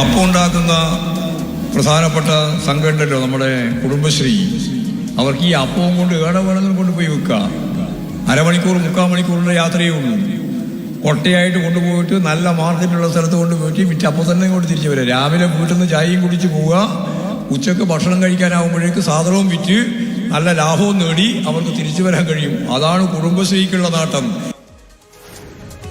അപ്പം ഉണ്ടാക്കുന്ന പ്രധാനപ്പെട്ട സംഘം ഉണ്ടല്ലോ നമ്മുടെ കുടുംബശ്രീ, അവർക്ക് ഈ അപ്പവും കൊണ്ട് ഏടെ വേണമെങ്കിലും കൊണ്ടുപോയി വെക്കുക. അരമണിക്കൂർ 3/4 മണിക്കൂറിൻ്റെ യാത്രയേ ഉള്ളൂ. കൊട്ടയായിട്ട് കൊണ്ടുപോയിട്ട് നല്ല മാർക്കറ്റുള്ള സ്ഥലത്ത് കൊണ്ടുപോയിട്ട് വിറ്റ് അപ്പോൾ തന്നെ കൊണ്ട് തിരിച്ചു വരിക. രാവിലെ വീട്ടിൽ നിന്ന് ചായയും കുടിച്ച് പോവുക, ഉച്ചക്ക് ഭക്ഷണം കഴിക്കാനാവുമ്പോഴേക്ക് സാധനവും വിറ്റ് നല്ല ലാഭവും നേടി അവർക്ക് തിരിച്ചു വരാൻ കഴിയും. അതാണ് കുടുംബശ്രീക്കുള്ള നേട്ടം.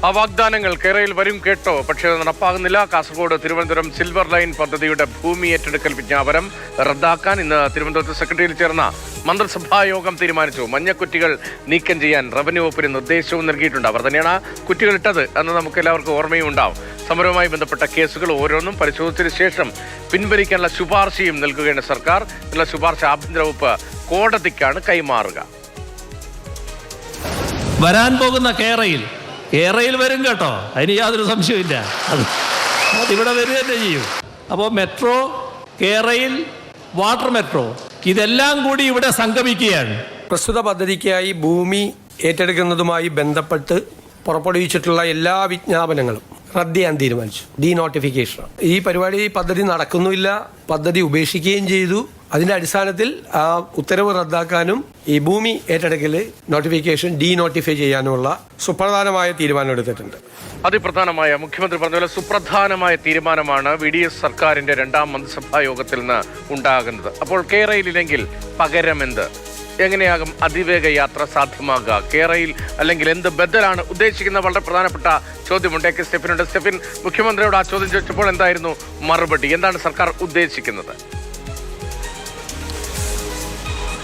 ആ വാഗ്ദാനങ്ങൾ കേരളയിൽ വരും കേട്ടോ, പക്ഷേ അത് നടപ്പാകുന്നില്ല. കാസർഗോഡ് തിരുവനന്തപുരം സിൽവർ ലൈൻ പദ്ധതിയുടെ ഭൂമി ഏറ്റെടുക്കൽ വിജ്ഞാപനം റദ്ദാക്കാൻ ഇന്ന് തിരുവനന്തപുരത്ത് സെക്രട്ടറിയിൽ ചേർന്ന മന്ത്രിസഭാ യോഗം തീരുമാനിച്ചു. മഞ്ഞക്കുറ്റികൾ നീക്കം ചെയ്യാൻ റവന്യൂ വകുപ്പിന് നിർദ്ദേശവും നൽകിയിട്ടുണ്ട്. അവർ തന്നെയാണ് കുറ്റികൾ ഇട്ടത് എന്ന് നമുക്ക് എല്ലാവർക്കും ഓർമ്മയും ഉണ്ടാവും. സമരവുമായി ബന്ധപ്പെട്ട കേസുകൾ ഓരോന്നും പരിശോധിച്ചതിന് ശേഷം പിൻവലിക്കാനുള്ള ശുപാർശയും നൽകുകയാണ് സർക്കാർ. ഇതിനുള്ള ശുപാർശ ആഭ്യന്തര വകുപ്പ് കോടതിക്കാണ് കൈമാറുക. വരാൻ പോകുന്ന കേരളയിൽ വരും കേട്ടോ, അതിന് യാതൊരു സംശയമില്ല. അതിവിടെ വരിക തന്നെ ചെയ്യും. അപ്പോൾ മെട്രോ, കേരളയിൽ, വാട്ടർ മെട്രോ ഇതെല്ലാം കൂടി ഇവിടെ സംഗമിക്കുകയാണ്. പ്രസ്തുത പദ്ധതിക്കായി ഭൂമി ഏറ്റെടുക്കുന്നതുമായി ബന്ധപ്പെട്ട് പുറപ്പെടുവിച്ചിട്ടുള്ള എല്ലാ വിജ്ഞാപനങ്ങളും റദ്ദ് ചെയ്യാൻ തീരുമാനിച്ചു. ഡീനോട്ടിഫിക്കേഷൻ. ഈ പദ്ധതി നടക്കുന്നില്ല, പദ്ധതി ഉപേക്ഷിക്കുകയും ചെയ്തു. അതിന്റെ അടിസ്ഥാനത്തിൽ ആ ഉത്തരവ് റദ്ദാക്കാനും ഈ ഭൂമി ഏറ്റെടുക്കൽ നോട്ടിഫിക്കേഷൻ ഡീനോട്ടിഫൈ ചെയ്യാനുമുള്ള സുപ്രധാനമായ തീരുമാനം എടുത്തിട്ടുണ്ട്. അതിപ്രധാനമായ, മുഖ്യമന്ത്രി പറഞ്ഞ പോലെ സുപ്രധാനമായ തീരുമാനമാണ് VDS സർക്കാരിന്റെ 2ാം മന്ത്രിസഭാ യോഗത്തിൽ നിന്ന് ഉണ്ടാകുന്നത്. അപ്പോൾ കേരളയിലെങ്കിൽ പകരമെന്ത്? എങ്ങനെയാകും അതിവേഗ യാത്ര സാധ്യമാകുക? കേരളയിൽ അല്ലെങ്കിൽ എന്ത് ബദലാണ് ഉദ്ദേശിക്കുന്ന വളരെ പ്രധാനപ്പെട്ട ചോദ്യമുണ്ട്. സ്റ്റെഫിനുണ്ട്. സ്റ്റെഫിൻ, മുഖ്യമന്ത്രിയോട് ആ ചോദ്യം ചോദിച്ചപ്പോൾ എന്തായിരുന്നു മറുപടി? എന്താണ് സർക്കാർ ഉദ്ദേശിക്കുന്നത്?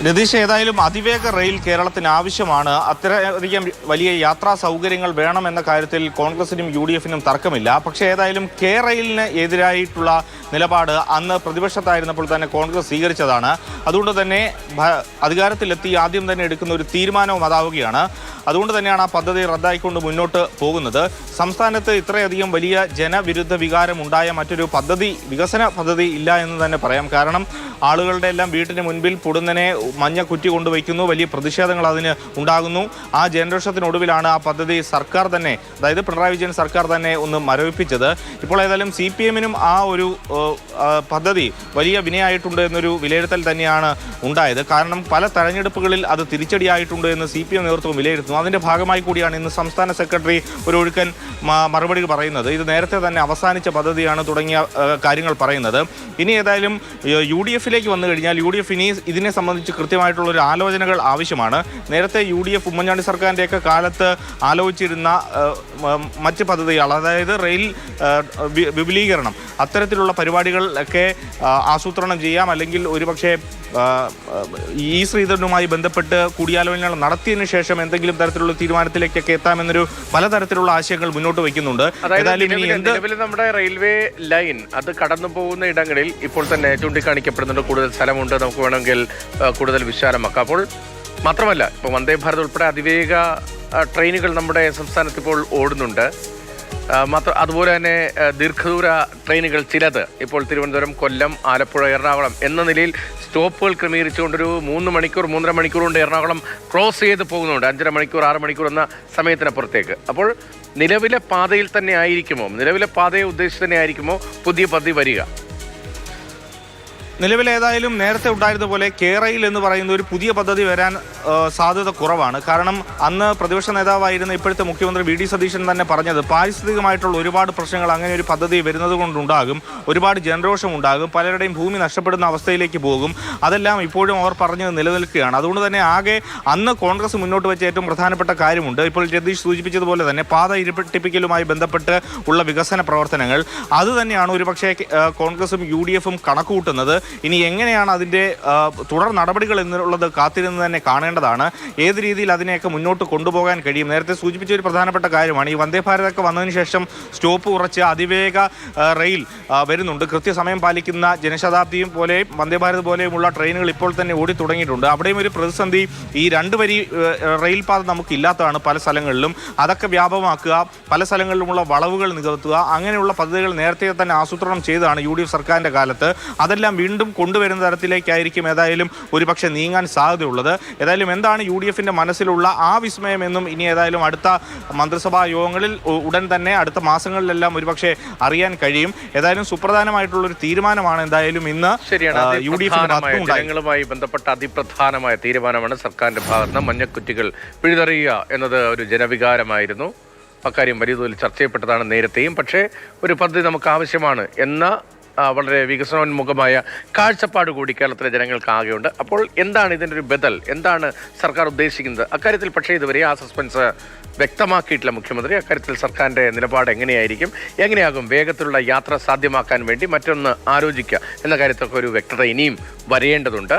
രതീഷ്, ഏതായാലും അതിവേഗ റെയിൽ കേരളത്തിന് ആവശ്യമാണ്. അത്രയധികം വലിയ യാത്രാ സൗകര്യങ്ങൾ വേണമെന്ന കാര്യത്തിൽ കോൺഗ്രസിനും UDF-നും തർക്കമില്ല. പക്ഷേ ഏതായാലും റെയിലിന് എതിരായിട്ടുള്ള നിലപാട് അന്ന് പ്രതിപക്ഷത്തായിരുന്നപ്പോൾ തന്നെ കോൺഗ്രസ് സ്വീകരിച്ചതാണ്. അതുകൊണ്ട് തന്നെ അധികാരത്തിലെത്തി ആദ്യം തന്നെ എടുക്കുന്ന ഒരു തീരുമാനവും അതാവുകയാണ്. അതുകൊണ്ട് തന്നെയാണ് ആ പദ്ധതി റദ്ദായിക്കൊണ്ട് മുന്നോട്ട് പോകുന്നത്. സംസ്ഥാനത്ത് ഇത്രയധികം വലിയ ജനവിരുദ്ധ വികാരം ഉണ്ടായ മറ്റൊരു വികസന പദ്ധതി ഇല്ല എന്ന് തന്നെ പറയാം. കാരണം ആളുകളുടെ എല്ലാം വീട്ടിന് മുൻപിൽ പൊടുന്നനെ മഞ്ഞ കുറ്റി കൊണ്ടുവയ്ക്കുന്നു, വലിയ പ്രതിഷേധങ്ങൾ അതിന് ഉണ്ടാകുന്നു. ആ ജനരോഷത്തിനൊടുവിലാണ് ആ പദ്ധതി സർക്കാർ തന്നെ, അതായത് പിണറായി വിജയൻ സർക്കാർ തന്നെ ഒന്ന് മരവിപ്പിച്ചത്. ഇപ്പോൾ ഏതായാലും CPM-നും ആ ഒരു പദ്ധതി വലിയ വിനയായിട്ടുണ്ട് എന്നൊരു വിലയിരുത്തൽ തന്നെയാണ് ഉണ്ടായത്. കാരണം പല തെരഞ്ഞെടുപ്പുകളിൽ അത് തിരിച്ചടിയായിട്ടുണ്ട് എന്ന് CPM നേതൃത്വം വിലയിരുത്തുന്നു. അതിൻ്റെ ഭാഗമായി കൂടിയാണ് ഇന്ന് സംസ്ഥാന സെക്രട്ടറി ഒരു ഒഴുക്കൻ മറുപടി പറയുന്നത്. ഇത് നേരത്തെ തന്നെ അവസാനിച്ച പദ്ധതിയാണ് തുടങ്ങിയ കാര്യങ്ങൾ പറയുന്നത്. ഇനി ഏതായാലും UDF-ലേക്ക് വന്നു കഴിഞ്ഞാൽ UDF ഇനി ഇതിനെ സംബന്ധിച്ച് കൃത്യമായിട്ടുള്ളൊരു ആലോചനകൾ ആവശ്യമാണ്. നേരത്തെ UDF ഉമ്മൻചാണ്ടി സർക്കാരിൻ്റെയൊക്കെ കാലത്ത് ആലോചിച്ചിരുന്ന മറ്റ് പദ്ധതികൾ, അതായത് റെയിൽ വിപുലീകരണം, അത്തരത്തിലുള്ള പരിപാടികളൊക്കെ ആസൂത്രണം ചെയ്യാം. അല്ലെങ്കിൽ ഒരുപക്ഷെ ശ്രീധരനുമായി ബന്ധപ്പെട്ട് കൂടിയാലോചനകൾ നടത്തിയതിനു ശേഷം എന്തെങ്കിലും തരത്തിലുള്ള തീരുമാനത്തിലേക്കൊക്കെ എത്താമെന്നൊരു പലതരത്തിലുള്ള ആശയങ്ങൾ മുന്നോട്ട് വയ്ക്കുന്നുണ്ട്. നിലവിൽ നമ്മുടെ റെയിൽവേ ലൈൻ അത് കടന്നു പോകുന്ന ഇടങ്ങളിൽ ഇപ്പോൾ തന്നെ ചൂണ്ടിക്കാണിക്കപ്പെടുന്നുണ്ട്. കൂടുതൽ സ്ഥലമുണ്ട്, നമുക്ക് വേണമെങ്കിൽ കൂടുതൽ വിശാലമാക്കാം. അപ്പോൾ മാത്രമല്ല, ഇപ്പോൾ വന്ദേ ഭാരത് ഉൾപ്പെടെ അതിവേഗ ട്രെയിനുകൾ നമ്മുടെ സംസ്ഥാനത്ത് ഇപ്പോൾ ഓടുന്നുണ്ട്. അതുപോലെ തന്നെ ദീർഘദൂര ട്രെയിനുകൾ ചിലത് ഇപ്പോൾ തിരുവനന്തപുരം, കൊല്ലം, ആലപ്പുഴ, എറണാകുളം എന്ന നിലയിൽ സ്റ്റോപ്പുകൾ ക്രമീകരിച്ചുകൊണ്ടൊരു 3 മണിക്കൂർ 3.5 മണിക്കൂർ കൊണ്ട് എറണാകുളം ക്രോസ് ചെയ്ത് പോകുന്നുണ്ട്. 5.5 മണിക്കൂർ 6 മണിക്കൂർ എന്ന സമയത്തിനപ്പുറത്തേക്ക്. അപ്പോൾ നിലവിലെ പാതയിൽ തന്നെ ആയിരിക്കുമോ, നിലവിലെ പാതയെ ഉദ്ദേശിച്ച് തന്നെ ആയിരിക്കുമോ പുതിയ പദ്ധതി വരിക? നിലവിലേതായാലും നേരത്തെ ഉണ്ടായിരുന്നതുപോലെ കേരയിൽ എന്ന് പറയുന്ന ഒരു പുതിയ പദ്ധതി വരാൻ സാധ്യത കുറവാണ്. കാരണം അന്ന് പ്രതിപക്ഷ നേതാവായിരുന്ന ഇപ്പോഴത്തെ മുഖ്യമന്ത്രി VD സതീശൻ തന്നെ പറഞ്ഞത് പാരിസ്ഥിതികമായിട്ടുള്ള ഒരുപാട് പ്രശ്നങ്ങൾ അങ്ങനെ ഒരു പദ്ധതി വരുന്നത് കൊണ്ടുണ്ടാകും, ഒരുപാട് ജനരോഷം ഉണ്ടാകും, പലരുടെയും ഭൂമി നഷ്ടപ്പെടുന്ന അവസ്ഥയിലേക്ക് പോകും. അതെല്ലാം ഇപ്പോഴും അവർ പറഞ്ഞത് നിലനിൽക്കുകയാണ്. അതുകൊണ്ട് തന്നെ ആകെ അന്ന് കോൺഗ്രസ് മുന്നോട്ട് വെച്ച ഏറ്റവും പ്രധാനപ്പെട്ട കാര്യമുണ്ട്. ഇപ്പോൾ രതീഷ് സൂചിപ്പിച്ചതുപോലെ തന്നെ പാത ഇരട്ടിപ്പിക്കലുമായി ബന്ധപ്പെട്ട് ഉള്ള വികസന പ്രവർത്തനങ്ങൾ. അത് തന്നെയാണ് ഒരുപക്ഷെ കോൺഗ്രസും UDF-ഉം കണക്കുകൂട്ടുന്നത്. ഇനി എങ്ങനെയാണ് അതിൻ്റെ തുടർ നടപടികൾ എന്നുള്ളത് കാത്തിരുന്ന് തന്നെ കാണേണ്ടതാണ്. ഏത് രീതിയിൽ അതിനെയൊക്കെ മുന്നോട്ട് കൊണ്ടുപോകാൻ കഴിയും? നേരത്തെ സൂചിപ്പിച്ച ഒരു പ്രധാനപ്പെട്ട കാര്യമാണ് ഈ വന്ദേ ഭാരതൊക്കെ വന്നതിന് ശേഷം സ്റ്റോപ്പ് കുറച്ച് അതിവേഗ റെയിൽ വരുന്നുണ്ട്. കൃത്യസമയം പാലിക്കുന്ന ജനശതാബ്ദിയും പോലെയും വന്ദേ ഭാരത് പോലെയുമുള്ള ട്രെയിനുകൾ ഇപ്പോൾ തന്നെ ഓടി തുടങ്ങിയിട്ടുണ്ട്. അവിടെയും ഒരു പ്രതിസന്ധി, ഈ 2 വരി റെയിൽ പാത നമുക്കില്ലാത്തതാണ് പല സ്ഥലങ്ങളിലും. അതൊക്കെ വ്യാപകമാക്കുക, പല സ്ഥലങ്ങളിലുമുള്ള വളവുകൾ നികത്തുക, അങ്ങനെയുള്ള പദ്ധതികൾ നേരത്തെ തന്നെ ആസൂത്രണം ചെയ്തതാണ് UDF സർക്കാരിൻ്റെ കാലത്ത്. അതെല്ലാം വീണ്ടും വീണ്ടും കൊണ്ടുവരുന്ന തരത്തിലേക്കായിരിക്കും ഏതായാലും ഒരുപക്ഷെ നീങ്ങാൻ സാധ്യതയുള്ളത്. ഏതായാലും എന്താണ് UDFന്റെ മനസ്സിലുള്ള ആ വിസ്മയമെന്നും ഇനി ഏതായാലും അടുത്ത മന്ത്രിസഭാ യോഗങ്ങളിൽ ഉടൻ തന്നെ അടുത്ത മാസങ്ങളിലെല്ലാം ഒരുപക്ഷെ അറിയാൻ കഴിയും. ഏതായാലും സുപ്രധാനമായിട്ടുള്ളൊരു തീരുമാനമാണ് എന്തായാലും ഇന്ന് ജനങ്ങളുമായി ബന്ധപ്പെട്ട അതിപ്രധാനമായ തീരുമാനമാണ് സർക്കാരിന്റെ ഭാഗത്ത് മഞ്ഞക്കുറ്റികൾ പിഴുതെറിയുക എന്നത് ഒരു ജനവികാരമായിരുന്നു. അക്കാര്യം വലിയ തോതിൽ ചർച്ച ചെയ്യപ്പെട്ടതാണ് നേരത്തെയും. പക്ഷേ ഒരു പദ്ധതി നമുക്ക് ആവശ്യമാണ് എന്ന വളരെ വികസനോന്മുഖമായ കാഴ്ചപ്പാട് കൂടി കേരളത്തിലെ ജനങ്ങൾക്ക് ആകെയുണ്ട്. അപ്പോൾ എന്താണ് ഇതിൻ്റെ ഒരു ബദൽ, എന്താണ് സർക്കാർ ഉദ്ദേശിക്കുന്നത് അക്കാര്യത്തിൽ? പക്ഷേ ഇതുവരെ ആ സസ്പെൻസ് വ്യക്തമാക്കിയിട്ടില്ല മുഖ്യമന്ത്രി. അക്കാര്യത്തിൽ സർക്കാരിൻ്റെ നിലപാട് എങ്ങനെയാകും വേഗത്തിലുള്ള യാത്ര സാധ്യമാക്കാൻ വേണ്ടി മറ്റൊന്ന് ആലോചിക്കുക എന്ന കാര്യത്തൊക്കെ ഒരു വ്യക്തത ഇനിയും വരേണ്ടതുണ്ട്.